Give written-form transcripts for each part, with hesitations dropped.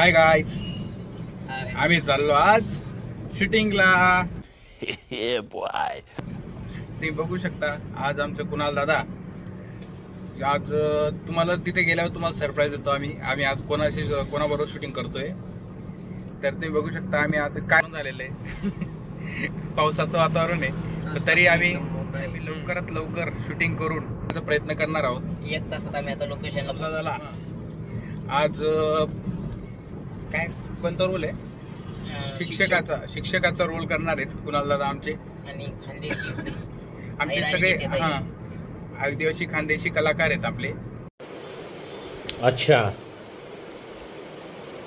Hi guys, आम्ही चाललो आज शूटिंगला. तुम्ही बघू शकता आज आमचं कुणाल दादा. आज तुम्हाला तिथे गेल्यावर तुम्हाला सरप्राईज देतो. आम्ही आज कोणाबरोबर शूटिंग करतोय तर तुम्ही बघू शकता. आम्ही आता काय झालेलं आहे पावसाचं वातावरण आहे, तर तरी आम्ही लवकरात लवकर शूटिंग करून प्रयत्न करणार आहोत. 1 तासात आम्ही आता लोकेशनला झाला. आज काय कोणता रोल आहे? शिक्षकाचा रोल करणार आहेत कुणाल दादा आमचे. आणि खानदेशी आमचे सगळे आदिवासी खानदेशी कलाकार आहेत आपले. अच्छा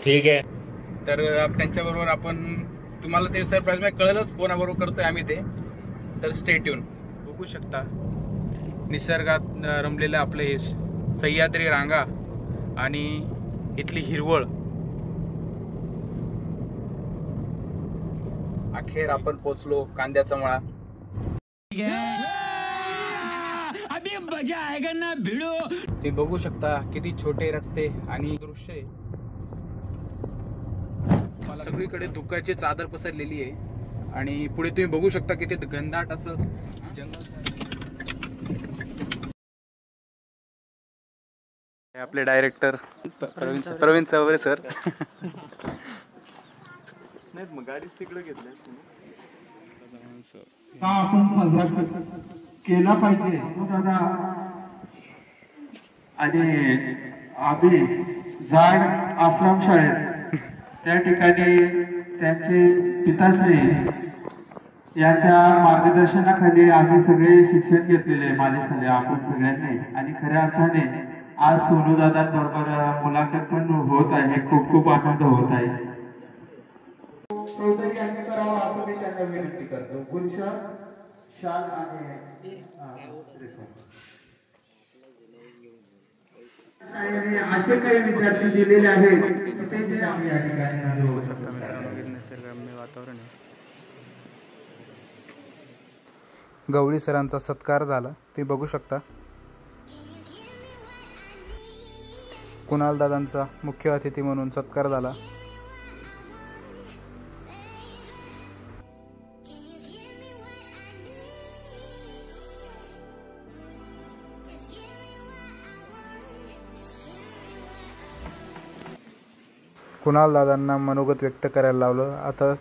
ठीक आहे. तर त्यांच्याबरोबर आपण तुम्हाला ते सरप्राईज मध्ये कळलंच कोणाबरोबर करतोय आम्ही ते. तर स्टे ट्यून. बघू शकता निसर्गात रमलेलं आपलं हे सह्याद्री रांगा आणि इथली हिरवळ. अखेर आपण पोचलो कांद्याचा मळा. अभी मजा आएगा ना भिड़ो. ते बघू शकता किती छोटे रस्ते आणि दृश्य आहे. मला सगळीकडे धुक्याची चादर पसरलेली आहे आणि पुढे तुम्ही बघू शकता किती घनदाट असं जंगल. आपले डायरेक्टर प्रवीण चौरे सर. नाही मग गाडीच तिकडे घेतली. आपण साजरा केला पाहिजे दादा. आणि आम्ही झाड आश्रम शाळेत त्या ठिकाणी त्यांचे पिताश्री यांच्या मार्गदर्शनाखाली आम्ही सगळे शिक्षण घेतलेले माझ्यासाठी आपण सगळ्यांनी. आणि खऱ्या अर्थाने आज सोनू दादांबरोबर मुलाखत पण होत आहे. खूप खूप आनंद होत आहे. करावा असं मी त्यांना विनंती करतो. गुलशान शाल आणि असे काही विद्यार्थी दिलेले आहेत ते जे आम्ही या ठिकाणी निसर्गरम्य वातावरण आहे. गवळी सरांचा सत्कार झाला ते बघू शकता. कुणाल दादांचा मुख्य अतिथी म्हणून सत्कार झाला. कुणाल दादांना मनोगत व्यक्त करायला लावलं. आता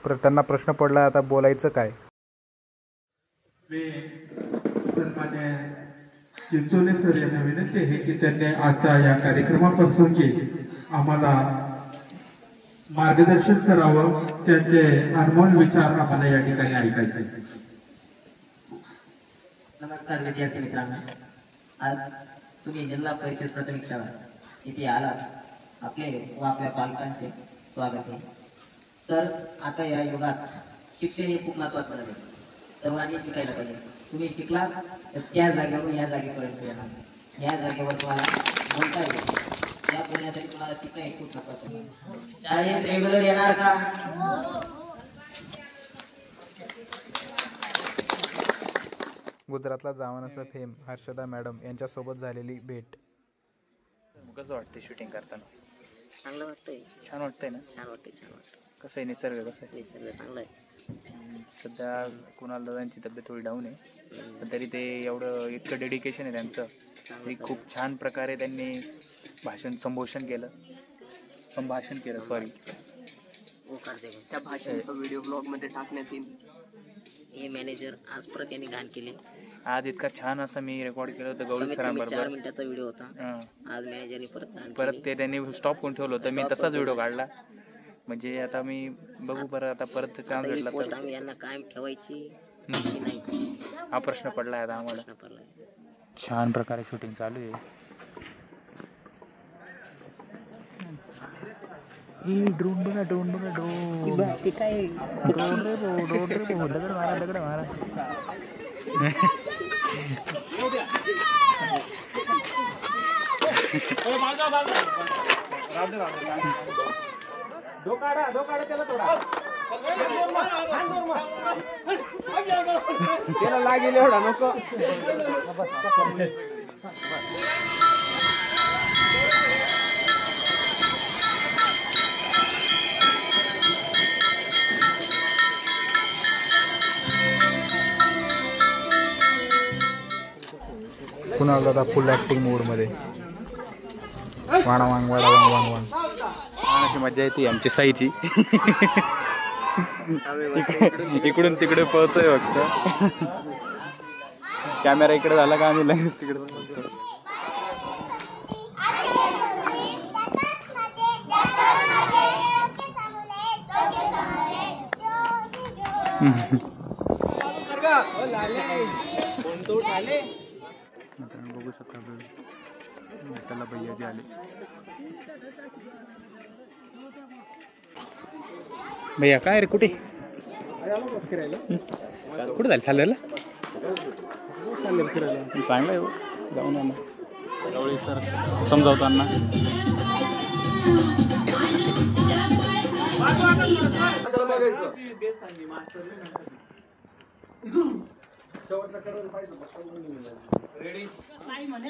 त्यांना प्रश्न पडला आता बोलायचं काय. सन्मान्य चिंचोले सर यांना विनंती आहे की त्यांनी आजच्या या कार्यक्रमापासूनची आम्हाला मार्गदर्शन करावं. त्यांचे अनमोल विचार आम्हाला या ठिकाणी ऐकायचे. नमस्कार विद्यार्थी मित्रांनो, आज तुम्ही जिल्हा परिषद प्राथमिक शाळा इथे आलात. आपले व आपल्या पालकांचे स्वागत आहे. तर आता या युगात शिक्षण हे खूप महत्त्वाचं आहे. सर्वांनी शिकायला पाहिजे. तुम्ही शिकलात तर त्या जागेवरून या जागेपर्यंत येणार. या जागेवर तुम्हाला बोलता येईल. या बोलण्यासाठी तुम्हाला शिकणं हे खूप महत्त्वाचं आहे. शाळेत रेग्युलर येणार का? गुजरातला जावनाचा फेम हर्षदा मॅडम यांच्यासोबत झालेली भेट. कसं वाटतंय शूटिंग करताना? चांगलं वाटतंय. छान वाटतंय ना? छान वाटतंय. छान वाटतं. कसं आहे निसर्ग? कसं आहे निसर्ग? चांगलं आहे. सध्या कुणाल दादांची तब्येत थोडी डाऊन आहे, पण तरी ते इतकं डेडिकेशन आहे त्यांचं. ते खूप छान प्रकारे त्यांनी संभाषण केलं. सॉरी त्या भाषणाचा व्हिडिओ ब्लॉग मध्ये टाकण्यात येईल. हे मॅनेजर आज परत यांनी घाण केली. आज इतका छान असं मी रेकॉर्ड केलं होतं गवळी सरांबरोबर. 4 मिनिटाचा व्हिडिओ होता. आज मॅनेजरने परत ते त्यांनी स्टॉप करून ठेवलं होतं. मी तसाच व्हिडिओ काढला. म्हणजे आता मी बघू बरं, आता परत चान्स भेटला तर आम्ही यांना कायम ठेवायची की नाही हा प्रश्न पडलाय आता आम्हाला. छान प्रकारे शूटिंग चालू आहे. ड्रोन बघा. ड्रोन दगड मारा. त्याला लागेल एवढा नको. कुणाल दादा फुल ॲक्टिंग मोडमध्ये वाणा वांग वाडा वांग वांग वांग अशी मजा येते आमची साईची. इकडून तिकडे पळतोय फक्त. कॅमेरा इकडे झाला का आम्ही लगेच तिकडे पळतो. बघू शकता त्याला भैया जे आले. भैया काय रे कुठे कुठे झालं चाललेलं चांगलं आहे जाऊन ना जवळ सर समजावताना.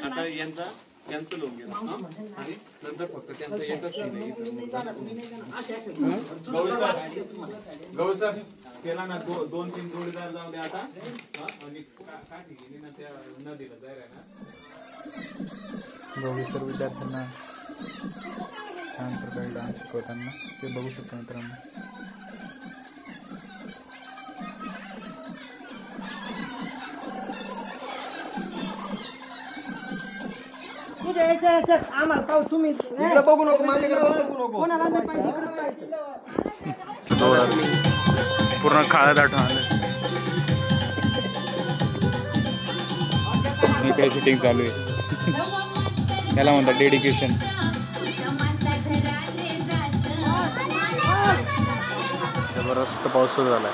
आता यांचा कॅन्सल होऊन गेला आणि नंतर फक्त त्यांचा एकच गौरी सर केला ना 2-3 जोडीदार जाऊ द्या आता आणि काय ठिकाणी ना त्या नदीला जायला ना. गौरी सर विद्यार्थ्यांना छान प्रकारे डान्स शिकवताना ते बघू शकतो मित्रांनो. बघू नको माझ्याकडे बघू नको. पूर्ण काळात आठवण आलं. इकडे शूटिंग चालू आहे. त्याला म्हणतात डेडिकेशन. जबरदस्त पाऊस सुरू झाला.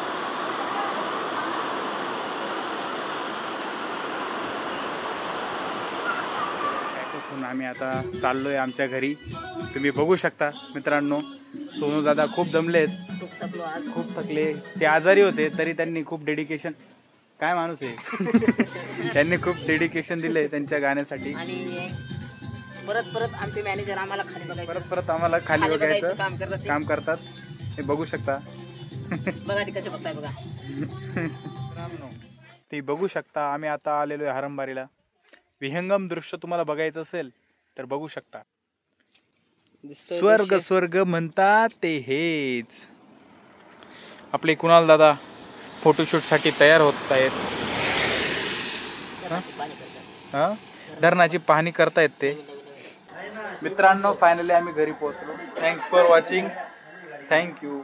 आम्ही आता चाललोय आमच्या घरी. तुम्ही बघू शकता मित्रांनो सोनू दादा खूप दमलेत, खूप थकले. ते आजारी होते तरी त्यांनी खूप डेडिकेशन, काय माणूस आहे त्यांनी खूप डेडिकेशन दिले त्यांच्या गाण्यासाठी. आणि परत आमचे मॅनेजर आम्हाला खाली बघायचं, परत आम्हाला खाली बघायचं काम करतात. हे बघू शकता. बघा ते कसे बघताय बघा. ते बघू शकता. आम्ही आता आलेलो आहे हरंबारीला. विहंगम दृश्य तुम्हाला बघायचं असेल तर बघू शकता. स्वर्ग स्वर्ग म्हणतात ते हेच. आपले कुणाल दादा फोटोशूट साठी तयार होत आहेत. धरणाची पाहणी करतायत ते. मित्रांनो फायनली आम्ही घरी पोहोचलो. Thanks for watching. थँक्यू.